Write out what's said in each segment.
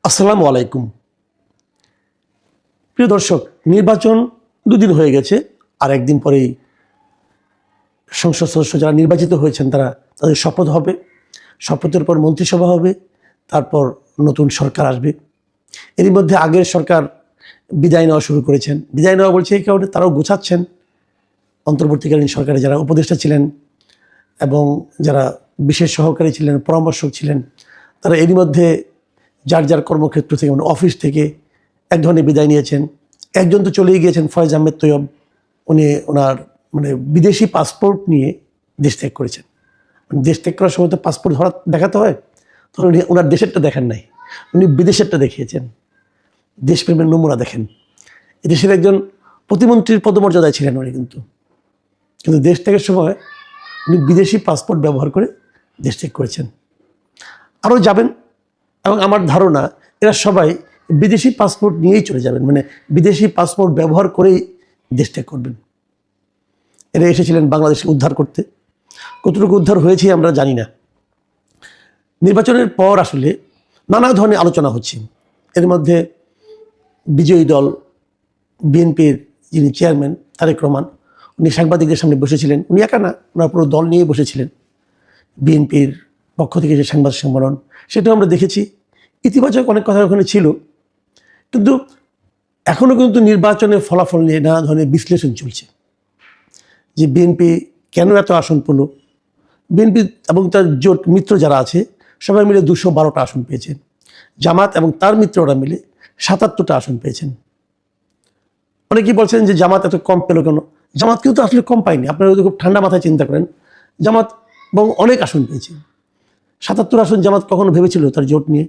আসসালামু আলাইকুম। প্রিয় দর্শক, নির্বাচন দুদিন হয়ে গেছে, আর একদিন পরেই সংসদ সদস্য যারা নির্বাচিত হয়েছেন তাদের শপথ হবে। শপথের পর মন্ত্রিসভা হবে, তারপর নতুন সরকার আসবে। এরই মধ্যে আগের সরকার বিদায় নেওয়া শুরু করেছেন। বিদায় নেওয়া বলছে এই কারণে তারাও গোছাচ্ছেন। অন্তর্বর্তীকালীন সরকারে যারা উপদেষ্টা ছিলেন এবং যারা বিশেষ সহকারী ছিলেন, পরামর্শক ছিলেন, তারা এরই মধ্যে যার যার কর্মক্ষেত্র থেকে মানে অফিস থেকে এক ধরনের বিদায় নিয়েছেন। একজন তো চলেই গিয়েছেন, ফয়েজ আহমেদ তৈয়ব। উনি ওনার বিদেশি পাসপোর্ট নিয়ে দেশ ত্যাগ করেছেন। দেশ ত্যাগ করার সময় তো পাসপোর্ট দেখাতে হয়, তখন উনি ওনার দেশেরটা দেখেন নাই, উনি বিদেশেরটা দেখিয়েছেন। দেশপ্রেমের নমুনা দেখেন। দেশের একজন প্রতিমন্ত্রীর পদমর্যাদায় ছিলেন উনি, কিন্তু দেশ ত্যাগের সময় উনি বিদেশি পাসপোর্ট ব্যবহার করে দেশ ত্যাগ করেছেন। আরও যাবেন, এবং আমার ধারণা এরা সবাই বিদেশি পাসপোর্ট নিয়েই চলে যাবেন, বিদেশি পাসপোর্ট ব্যবহার করেই দেশ ত্যাগ করবেন। এরা এসেছিলেন বাংলাদেশকে উদ্ধার করতে। কতটুকু উদ্ধার হয়েছে আমরা জানি না। নির্বাচনের পর আসলে নানা ধরনের আলোচনা হচ্ছে। এর মধ্যে বিজয়ী দল বিএনপির যিনি চেয়ারম্যান তারেক রহমান, উনি সাংবাদিকদের সামনে বসেছিলেন। উনি একা না, ওনার পুরো দল নিয়ে বসেছিলেন। বিএনপির পক্ষ থেকে যে সংবাদ সম্মেলন, সেটাও আমরা দেখেছি। ইতিবাচক অনেক কথা ওখানে ছিল, কিন্তু এখনও কিন্তু নির্বাচনের ফলাফল নিয়ে নানা ধরনের বিশ্লেষণ চলছে। যে বিএনপি কেন এত আসন পেল। বিএনপি এবং তার জোট মিত্র যারা আছে সবাই মিলে 212টা আসন পেয়েছেন। জামাত এবং তার মিত্ররা মিলে 77টা আসন পেয়েছেন। অনেকেই বলছেন যে জামাত এত কম পেল কেন। জামাত কিন্তু আসলে কম পায়নি। আপনারা যদি খুব ঠান্ডা মাথায় চিন্তা করেন, জামাত এবং অনেক আসন পেয়েছে। 77 আসন জামাত কখনো ভেবেছিল তার জোট নিয়ে?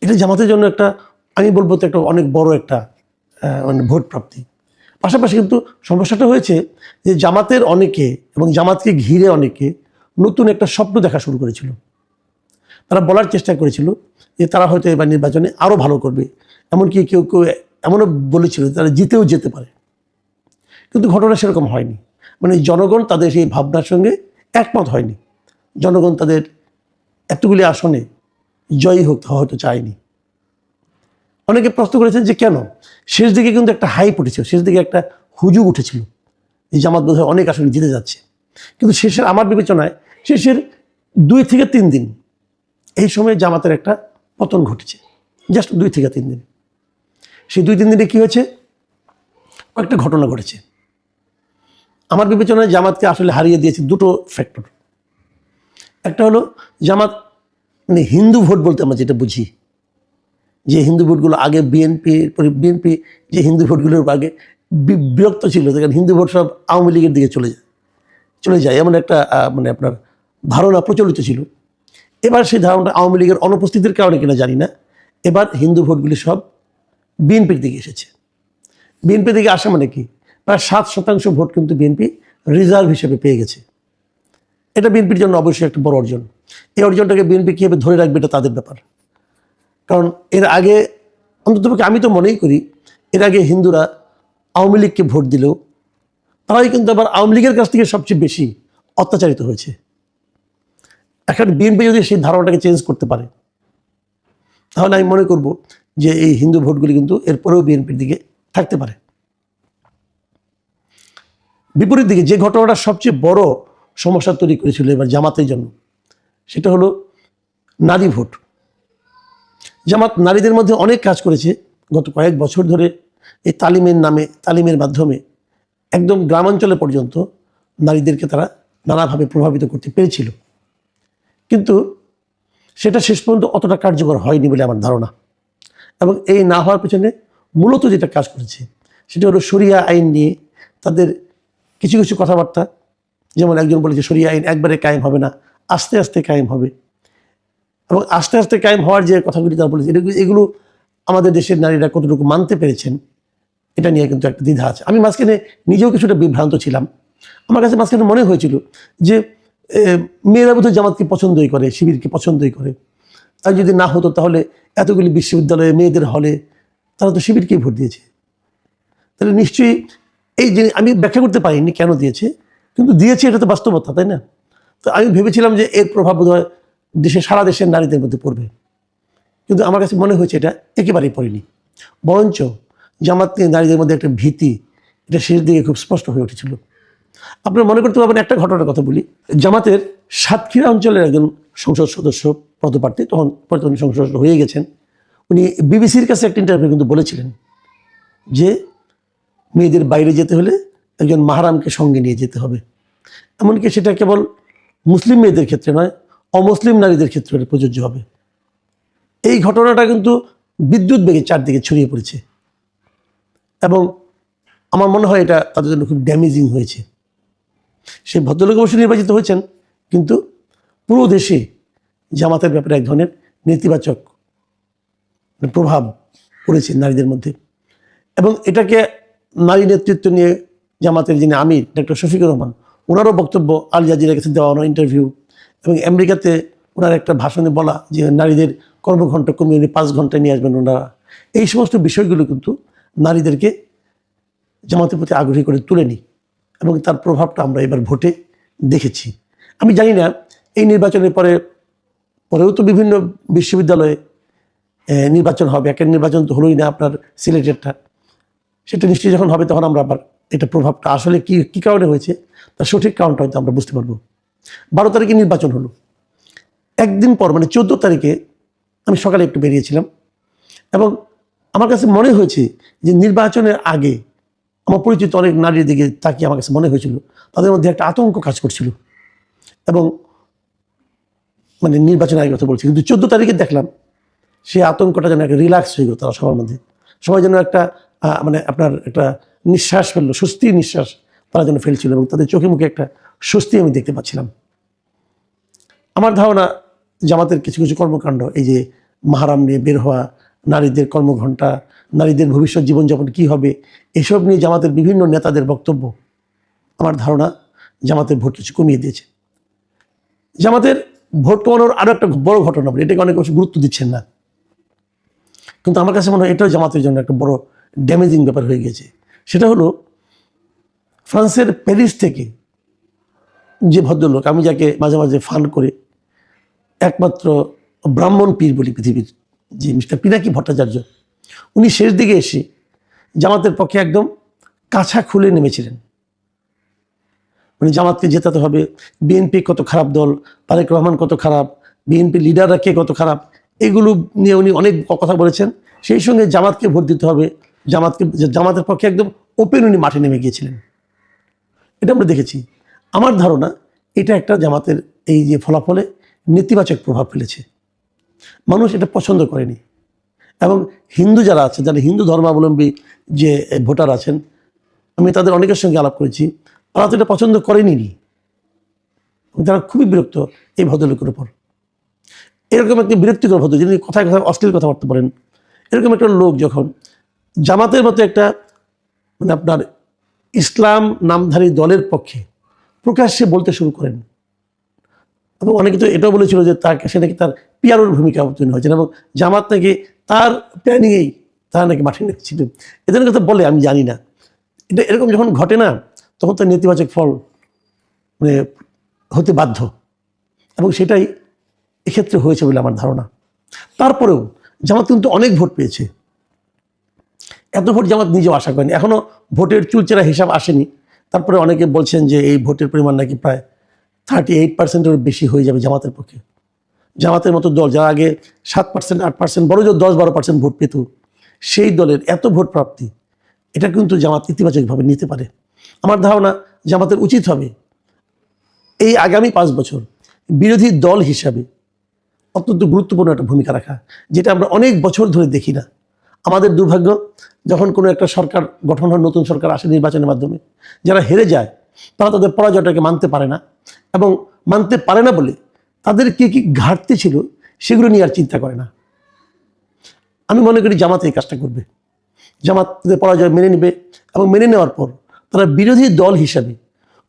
এটা জামাতের জন্য একটা, আমি বলবো তো একটা অনেক বড় একটা ভোট প্রাপ্তি। পাশাপাশি কিন্তু সমস্যাটা হয়েছে যে জামাতের অনেকে এবং জামাতকে ঘিরে অনেকে নতুন একটা স্বপ্ন দেখা শুরু করেছিল। তারা বলার চেষ্টা করেছিল যে তারা হয়তো এবার নির্বাচনে আরও ভালো করবে। এমনকি কেউ কেউ এমনও বলেছিল তারা জিতেও যেতে পারে। কিন্তু ঘটনা সেরকম হয়নি। জনগণ তাদের সেই ভাবনার সঙ্গে একমত হয়নি। জনগণ তাদের এতগুলি আসনে জয়ী হয়তো চায়নি। অনেকে প্রশ্ন করেছেন যে কেন। শেষ দিকে কিন্তু একটা হাইপ উঠেছিল, শেষ দিকে একটা হুজুগ উঠেছিল যে জামাত বোধহয় অনেক আসনে জিতে যাচ্ছে। কিন্তু আমার বিবেচনায় শেষের 2 থেকে 3 দিন এই সময় জামাতের একটা পতন ঘটেছে। জাস্ট 2 থেকে 3 দিন। সেই 2-3 দিনে কী হয়েছে, কয়েকটা ঘটনা ঘটেছে। আমার বিবেচনায় জামাতকে আসলে হারিয়ে দিয়েছে দুটো ফ্যাক্টর। একটা হলো জামাত হিন্দু ভোট বলতে আমরা যেটা বুঝি, যে হিন্দু ভোটগুলো আগে বিএনপি যে হিন্দু ভোটগুলোর আগে বিরক্ত ছিল, দেখেন হিন্দু ভোট সব আওয়ামী লীগের দিকে চলে যায় এমন একটা আপনার ধারণা প্রচলিত ছিল। এবার সেই ধারণাটা আওয়ামী লীগের অনুপস্থিতির কারণে কিনা জানি না, এবার হিন্দু ভোটগুলি সব বিএনপির দিকে এসেছে। বিএনপি দিকে আসা মানে কি, প্রায় 7% ভোট কিন্তু বিএনপি রিজার্ভ হিসেবে পেয়ে গেছে। এটা বিএনপির জন্য অবশ্যই একটা বড় অর্জন। এই অর্জনটাকে বিএনপি কীভাবে ধরে রাখবে এটা তাদের ব্যাপার। কারণ এর আগে অন্ততপক্ষে আমি তো মনেই করি, এর আগে হিন্দুরা আওয়ামী লীগকে ভোট দিলেও তারাই কিন্তু আবার আওয়ামী লীগের কাছ থেকে সবচেয়ে বেশি অত্যাচারিত হয়েছে। এখন বিএনপি যদি সেই ধারণাটাকে চেঞ্জ করতে পারে, তাহলে আমি মনে করব যে এই হিন্দু ভোটগুলি কিন্তু এরপরেও বিএনপির দিকে থাকতে পারে। বিপরীত দিকে যে ঘটনাটা সবচেয়ে বড় সমস্যা তৈরি করেছিল এবার জামাতের জন্য, সেটা হলো নারী ভোট। জামাত নারীদের মধ্যে অনেক কাজ করেছে গত কয়েক বছর ধরে। এই তালিমের মাধ্যমে একদম গ্রামাঞ্চলে পর্যন্ত নারীদেরকে তারা নানাভাবে প্রভাবিত করতে পেরেছিল। কিন্তু সেটা শেষ পর্যন্ত অতটা কার্যকর হয়নি বলে আমার ধারণা। এবং এই না হওয়ার পেছনে মূলত যেটা কাজ করেছে সেটা হলো শরিয়া আইন নিয়ে তাদের কিছু কিছু কথাবার্তা। যেমন একজন বলেছে শরিয়া আইন একবারে কায়েম হবে না, আস্তে আস্তে কায়েম হবে। এবং আস্তে আস্তে কায়েম হওয়ার যে কথাগুলি তারা বলেছে, এগুলো আমাদের দেশের নারীরা কতটুকু মানতে পেরেছেন এটা নিয়ে কিন্তু একটা দ্বিধা আছে। আমি মাঝখানে নিজেও কিছুটা বিভ্রান্ত ছিলাম। আমার কাছে মাঝখানে মনে হয়েছিল যে মেয়েরা বোধহয় জামাতকে পছন্দই করে, শিবিরকে পছন্দই করে। আর যদি না হতো তাহলে এতগুলি বিশ্ববিদ্যালয়ে মেয়েদের হলে তারা তো শিবিরকেই ভোট দিয়েছে। তাহলে নিশ্চয়ই এই যে আমি ব্যাখ্যা করতে পারিনি কেন দিয়েছে, কিন্তু দিয়েছে, এটা তো বাস্তবতা, তাই না? তো আমি ভেবেছিলাম যে এর প্রভাব বোধহয় সারা দেশের নারীদের মধ্যে পড়বে। কিন্তু আমার কাছে মনে হয়েছে এটা একেবারেই পড়েনি, বরঞ্চ জামাত নিয়ে নারীদের মধ্যে একটা ভীতি এটা শেষ দিকে খুব স্পষ্ট হয়ে উঠেছিল। আপনারা মনে করতে পারবেন, একটা ঘটনার কথা বলি। জামাতের সাতক্ষীরা অঞ্চলের একজন সংসদ সদস্য পদপ্রার্থী, তখন উনি সংসদ সদস্য হয়ে গেছেন, উনি বিবিসির কাছে একটা ইন্টারভিউ কিন্তু বলেছিলেন যে মেয়েদের বাইরে যেতে হলে একজন মাহরামকে সঙ্গে নিয়ে যেতে হবে। এমনকি সেটা কেবল মুসলিম মেয়েদের ক্ষেত্রে নয়, অমুসলিম নারীদের ক্ষেত্রে এটা প্রযোজ্য হবে। এই ঘটনাটা কিন্তু বিদ্যুৎ বেগে চারদিকে ছড়িয়ে পড়েছে এবং আমার মনে হয় এটা তাদের জন্য খুব ড্যামেজিং হয়েছে। সেই ভদ্রলোক অবশ্যই নির্বাচিত হয়েছেন, কিন্তু পুরো দেশে জামাতের ব্যাপারে এক ধরনের নেতিবাচক প্রভাব পড়েছে নারীদের মধ্যে। এবং এটাকে নারী নেতৃত্ব নিয়ে জামাতের যিনি আমির ডক্টর শফিকুর রহমান, ওনারও বক্তব্য আল জাজিরার কাছে দেওয়া ওনার ইন্টারভিউ, এবং আমেরিকাতে ওনার একটা ভাষণে বলা যে নারীদের কর্মঘণ্টা কমিয়ে উনি 5 ঘন্টায় নিয়ে আসবেন ওনারা। এই সমস্ত বিষয়গুলো কিন্তু নারীদেরকে জামাতের প্রতি আগ্রহী করে তুলেনি এবং তার প্রভাবটা আমরা এবার ভোটে দেখেছি। আমি জানি না এই নির্বাচনের পরেও তো বিভিন্ন বিশ্ববিদ্যালয়ে নির্বাচন হবে, একটা নির্বাচন তো হলোই না আপনার সিলেটেরটা, সেটা নিশ্চয়ই যখন হবে তখন আমরা আবার এটা প্রভাবটা আসলে কী কারণে হয়েছে তার সঠিক কারণটা হয়তো আমরা বুঝতে পারবো। 12 তারিখে নির্বাচন হলো, একদিন পর মানে 14 তারিখে আমি সকালে একটু বেরিয়েছিলাম এবং আমার কাছে মনে হয়েছে যে নির্বাচনের আগে আমার পরিচিত অনেক নারীর দিকে তাকিয়ে আমার কাছে মনে হয়েছিল তাদের মধ্যে একটা আতঙ্ক কাজ করছিল। এবং মানে নির্বাচনের আগে কথা বলছি, কিন্তু 14 তারিখে দেখলাম সেই আতঙ্কটা যেন একটা রিল্যাক্স হয়ে গেল তারা সবার মধ্যে, সবাই যেন একটা মানে আপনার একটা নিঃশ্বাস ফেললো, স্বস্তির নিঃশ্বাস তারা যেন ফেলছিল এবং তাদের চোখে মুখে একটা স্বস্তি আমি দেখতে পাচ্ছিলাম। আমার ধারণা জামাতের কিছু কিছু কর্মকাণ্ড, এই যে মাহরাম নিয়ে বের হওয়া, নারীদের কর্মঘণ্টা, নারীদের ভবিষ্যৎ জীবনযাপন কী হবে, এসব নিয়ে জামাতের বিভিন্ন নেতাদের বক্তব্য, আমার ধারণা জামাতের ভোট কিছু কমিয়ে দিয়েছে। জামাতের ভোট কমানোর আরও একটা বড় ঘটনা বলে, এটাকে অনেক বেশি গুরুত্ব দিচ্ছেন না, কিন্তু আমার কাছে মনে হয় এটাও জামাতের জন্য একটা বড় ড্যামেজিং ব্যাপার হয়ে গেছে। সেটা হলো ফ্রান্সের প্যারিস থেকে যে ভদ্রলোক, আমি যাকে মাঝে মাঝে ফান করে একমাত্র ব্রাহ্মণ পীর বলি পৃথিবীর, যে মিস্টার পিনাকি ভট্টাচার্য, উনি শেষ দিকে এসে জামাতের পক্ষে একদম কাছা খুলে নেমেছিলেন। মানে জামাতকে জেতাতে হবে, বিএনপি কত খারাপ দল, তারেক রহমান কত খারাপ, বিএনপি লিডাররা কে কত খারাপ, এগুলো নিয়ে উনি অনেক কথা বলেছেন। সেই সঙ্গে জামাতকে ভোট দিতে হবে, জামাতের পক্ষে একদম ওপেন উনি মাঠে নেমে গিয়েছিলেন। এটা আমরা দেখেছি। আমার ধারণা এটা একটা জামাতের এই যে ফলাফলে নেতিবাচক প্রভাব ফেলেছে, মানুষ এটা পছন্দ করেনি। এবং হিন্দু যারা আছে, যারা হিন্দু ধর্মাবলম্বী যে ভোটার আছেন, আমি তাদের অনেকের সঙ্গে আলাপ করেছি, তারা তো এটা পছন্দ করেনি। তারা খুবই বিরক্ত এই ভদ্রলোকের উপর। এরকম একটা বিরক্তিকর ভদ্র, যিনি কথায় কথায় অশ্লীল কথাবার্তা বলেন, এরকম একটা লোক যখন জামাতের মতো একটা মানে আপনার ইসলাম নামধারী দলের পক্ষে প্রকাশ্যে বলতে শুরু করেন, এবং অনেকে তো এটাও বলেছিল যে সে নাকি তার পিয়ারোর ভূমিকা অবতীর্ণ হয়েছেন এবং জামাত নাকি তার প্ল্যানিংয়েই তারা নাকি মাঠে নেমেছিল। এদের কথা বলে আমি জানি না, এটা এরকম যখন ঘটে না তখন তার নেতিবাচক ফল মানে হতে বাধ্য, এবং সেটাই এক্ষেত্রে হয়েছে বলে আমার ধারণা। তারপরেও জামাত কিন্তু অনেক ভোট পেয়েছে, এত ভোট জামাত নিজেও আশা করেনি, এখনও ভোটের চুলচেরা হিসাব আসেনি। তারপরে অনেকে বলছেন যে এই ভোটের পরিমাণ নাকি প্রায় 38%-এর বেশি হয়ে যাবে জামাতের পক্ষে। জামাতের মতো দল যারা আগে 7%, 8%, বড় জোর 10-12% ভোট পেত, সেই দলের এত ভোট প্রাপ্তি, এটা কিন্তু জামাত ইতিবাচকভাবে নিতে পারে। আমার ধারণা জামাতের উচিত হবে এই আগামী 5 বছর বিরোধী দল হিসাবে অত্যন্ত গুরুত্বপূর্ণ একটা ভূমিকা রাখা, যেটা আমরা অনেক বছর ধরে দেখি না। আমাদের দুর্ভাগ্য, যখন কোনো একটা সরকার গঠন হয়, নতুন সরকার আসে নির্বাচনের মাধ্যমে, যারা হেরে যায় তারা তাদের পরাজয়টাকে মানতে পারে না, এবং মানতে পারে না বলে তাদের কী কী ঘাটতি ছিল সেগুলো নিয়ে আর চিন্তা করে না। আমি মনে করি জামাত এই কাজটা করবে, জামাত তাদের পরাজয় মেনে নেবে এবং মেনে নেওয়ার পর তারা বিরোধী দল হিসাবে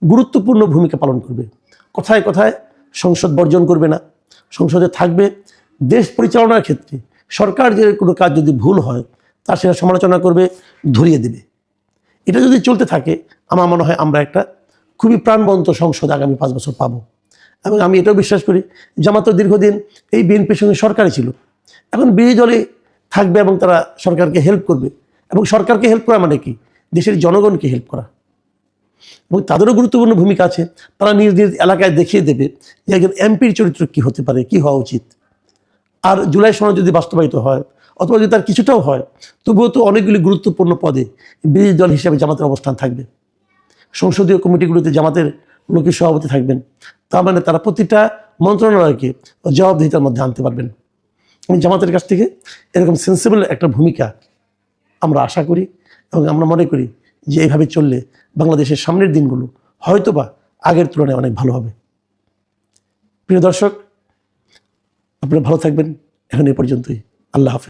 গুরুত্বপূর্ণ ভূমিকা পালন করবে। কথায় কথায় সংসদ বর্জন করবে না, সংসদে থাকবে, দেশ পরিচালনার ক্ষেত্রে সরকার যে কোনো কাজ যদি ভুল হয় তার সেটা সমালোচনা করবে, ধরিয়ে দেবে। এটা যদি চলতে থাকে আমার মনে হয় আমরা একটা খুবই প্রাণবন্ত সংসদ আগামী 5 বছর পাবো। এবং আমি এটাও বিশ্বাস করি জামাত দীর্ঘদিন এই বিএনপির সঙ্গে সরকারে ছিল, এখন বিরোধী দলে থাকবে এবং তারা সরকারকে হেল্প করবে, এবং সরকারকে হেল্প করা মানে কি, দেশের জনগণকে হেল্প করা। এবং তাদেরও গুরুত্বপূর্ণ ভূমিকা আছে। তারা নিজ নিজ এলাকায় দেখিয়ে দেবে যে একজন এমপির চরিত্র কি হতে পারে, কি হওয়া উচিত। আর জুলাই সনদ যদি বাস্তবায়িত হয়, অথবা যদি তার কিছুটাও হয়, তবুও তো অনেকগুলি গুরুত্বপূর্ণ পদে বিরোধী দল হিসেবে জামাতের অবস্থান থাকবে। সংসদীয় কমিটিগুলোতে জামাতের লোকের সভাপতি থাকবেন। তার মানে তারা প্রতিটা মন্ত্রণালয়কে জবাবদিহিতার মধ্যে আনতে পারবেন। এবং জামাতের কাছ থেকে এরকম সেন্সিবল একটা ভূমিকা আমরা আশা করি, এবং আমরা মনে করি যে এইভাবে চললে বাংলাদেশের সামনের দিনগুলো হয়তোবা আগের তুলনায় অনেক ভালো হবে। প্রিয় দর্শক, আপনারা ভালো থাকবেন। এখন এ পর্যন্তই। আল্লাহ হাফেজ।